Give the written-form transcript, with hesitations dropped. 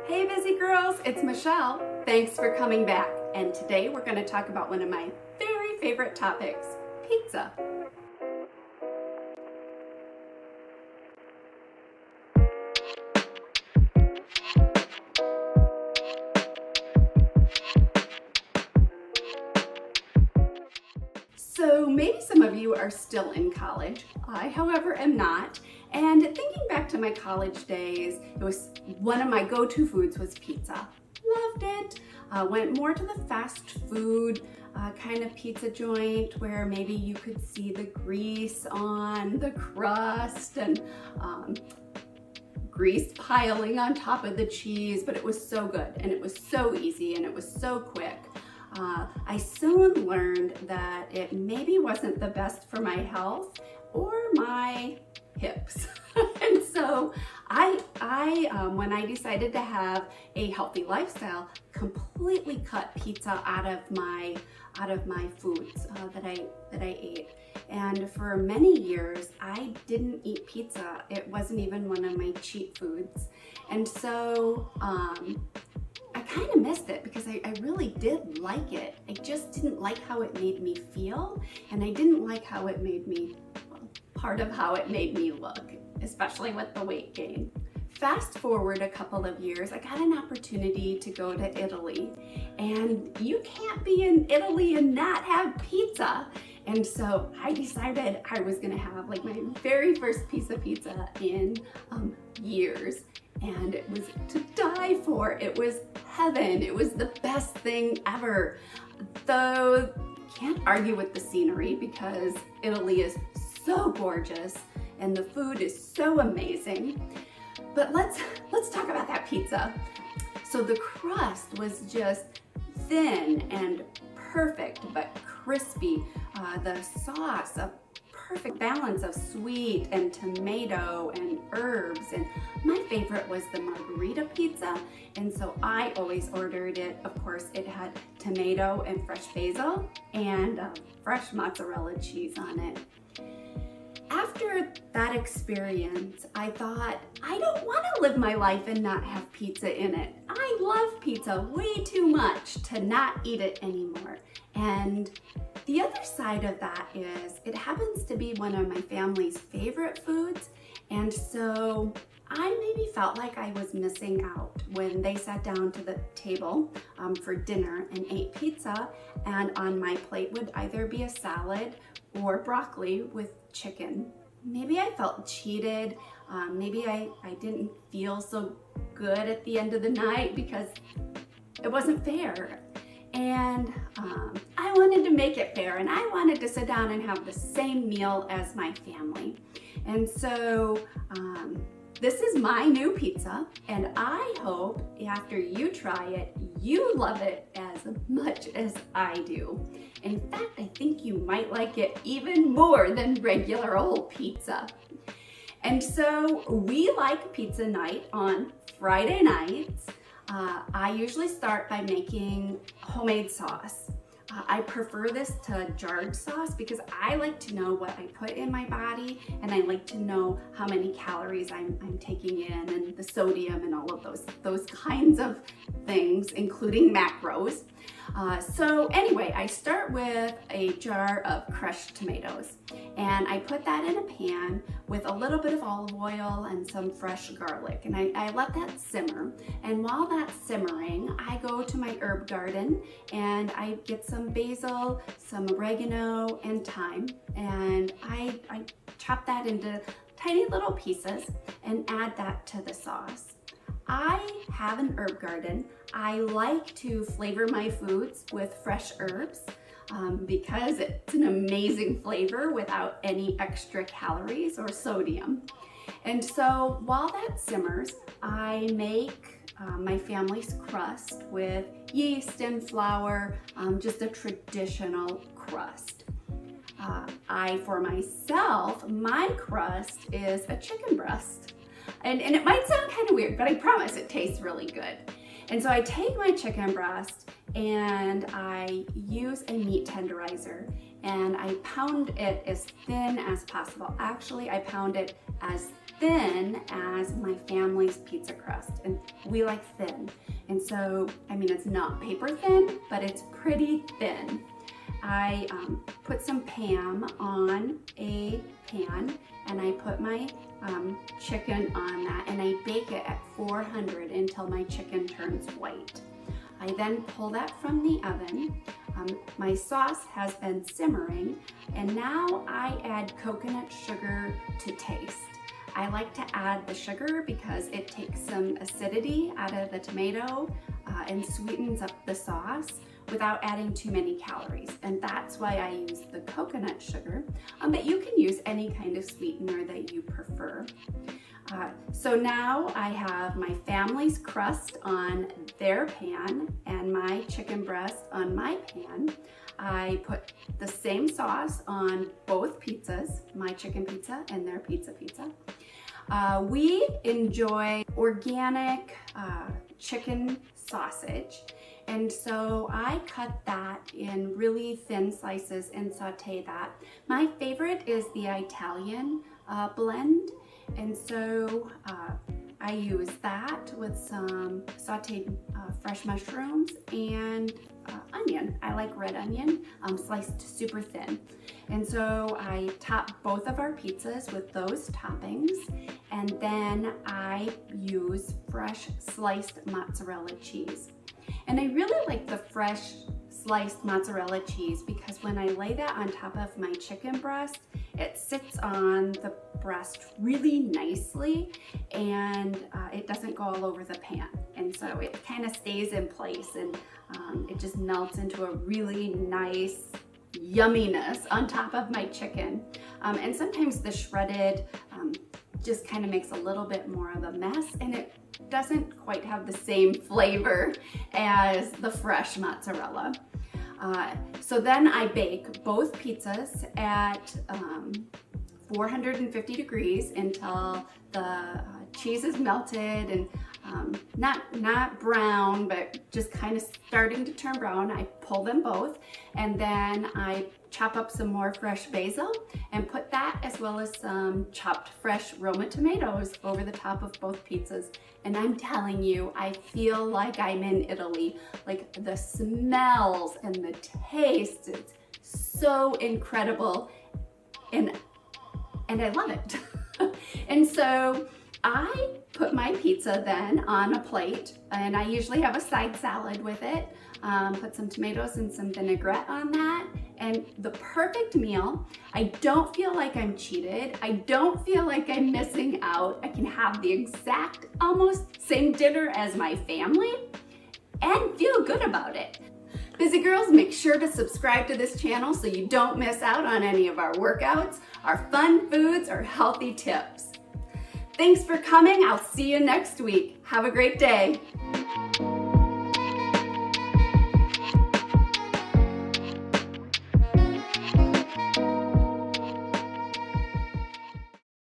Hey busy girls, it's Michelle. Thanks for coming back. And today we're going to talk about one of my very favorite topics, pizza. So maybe some of you are still in college. I, however, am not. And thinking back to my college days, it was one of my go-to foods was pizza. Loved it. Went more to the fast food kind of pizza joint where maybe you could see the grease on the crust and grease piling on top of the cheese, but it was so good and it was so easy and it was so quick. I soon learned that it maybe wasn't the best for my health or my hips. And so when I decided to have a healthy lifestyle, completely cut pizza out of my foods that I ate. And for many years, I didn't eat pizza. It wasn't even one of my cheat foods. And so I kind of missed it because I really did like it. I just didn't like how it made me feel, and I didn't like how it made me, well, part of how it made me look, especially with the weight gain. Fast forward a couple of years, I got an opportunity to go to Italy, and you can't be in Italy and not have pizza. And so I decided I was gonna have like my very first piece of pizza in years. And it was to die for. It was heaven. It was the best thing ever. Though, can't argue with the scenery because Italy is so gorgeous and the food is so amazing. But let's talk about that pizza. So the crust was just thin and perfect, but crispy. The sauce, a perfect balance of sweet and tomato and herbs, and my favorite was the margarita pizza, and so I always ordered it. Of course, it had tomato and fresh basil and fresh mozzarella cheese on it. After that experience, I thought, I don't want to live my life and not have pizza in it. I love pizza way too much to not eat it anymore. And the other side of that is it happens to be one of my family's favorite foods, and so I maybe felt like I was missing out when they sat down to the table for dinner and ate pizza, and on my plate would either be a salad or broccoli with chicken. Maybe I felt cheated. Maybe I didn't feel so good at the end of the night because it wasn't fair. And I wanted to make it fair, and I wanted to sit down and have the same meal as my family. And so this is my new pizza, and I hope after you try it, you love it as much as I do. In fact, I think you might like it even more than regular old pizza. And so we like pizza night on Friday nights. I usually start by making homemade sauce. I prefer this to jarred sauce because I like to know what I put in my body, and I like to know how many calories I'm taking in, and the sodium and all of those kinds of things, including macros. So anyway, I start with a jar of crushed tomatoes, and I put that in a pan with a little bit of olive oil and some fresh garlic, and I let that simmer. And while that's simmering, I go to my herb garden and I get some basil, some oregano, and thyme, and I chop that into tiny little pieces and add that to the sauce. I have an herb garden. I like to flavor my foods with fresh herbs because it's an amazing flavor without any extra calories or sodium. And so while that simmers, I make my family's crust with yeast and flour, just a traditional crust. For myself, my crust is a chicken breast. And it might sound kind of weird, but I promise it tastes really good. And so I take my chicken breast and I use a meat tenderizer and I pound it as thin as possible. Actually, I pound it as thin as my family's pizza crust, and we like thin. And so, I mean, it's not paper thin, but it's pretty thin. I put some Pam on a pan, and I put my chicken on that, and I bake it at 400 until my chicken turns white. I then pull that from the oven. My sauce has been simmering, and now I add coconut sugar to taste. I like to add the sugar because it takes some acidity out of the tomato and sweetens up the sauce without adding too many calories. And that's why I use the coconut sugar, but you can use any kind of sweetener that you prefer. So now I have my family's crust on their pan and my chicken breast on my pan. I put the same sauce on both pizzas, my chicken pizza and their pizza. We enjoy organic chicken sausage, and so I cut that in really thin slices and saute that. My favorite is the Italian blend, and so I use that with some sauteed fresh mushrooms and onion. I like red onion, sliced super thin. And so I top both of our pizzas with those toppings, and then I use fresh sliced mozzarella cheese. And I really like the fresh sliced mozzarella cheese because when I lay that on top of my chicken breast, it sits on the breast really nicely, and it doesn't go all over the pan. And so it kind of stays in place, and it just melts into a really nice yumminess on top of my chicken. And sometimes the shredded just kind of makes a little bit more of a mess, and it doesn't quite have the same flavor as the fresh mozzarella. So then I bake both pizzas at 450 degrees until the cheese is melted and not brown, but just kind of starting to turn brown. I pull them both, and then I chop up some more fresh basil and put that as well as some chopped fresh Roma tomatoes over the top of both pizzas. And I'm telling you, I feel like I'm in Italy. Like the smells and the taste, it's so incredible, and I love it. And so I put my pizza then on a plate, and I usually have a side salad with it. Put some tomatoes and some vinaigrette on that, and the perfect meal. I don't feel like I'm cheated. I don't feel like I'm missing out. I can have the exact, almost same dinner as my family and feel good about it. Busy girls, make sure to subscribe to this channel so you don't miss out on any of our workouts, our fun foods, or healthy tips. Thanks for coming. I'll see you next week. Have a great day.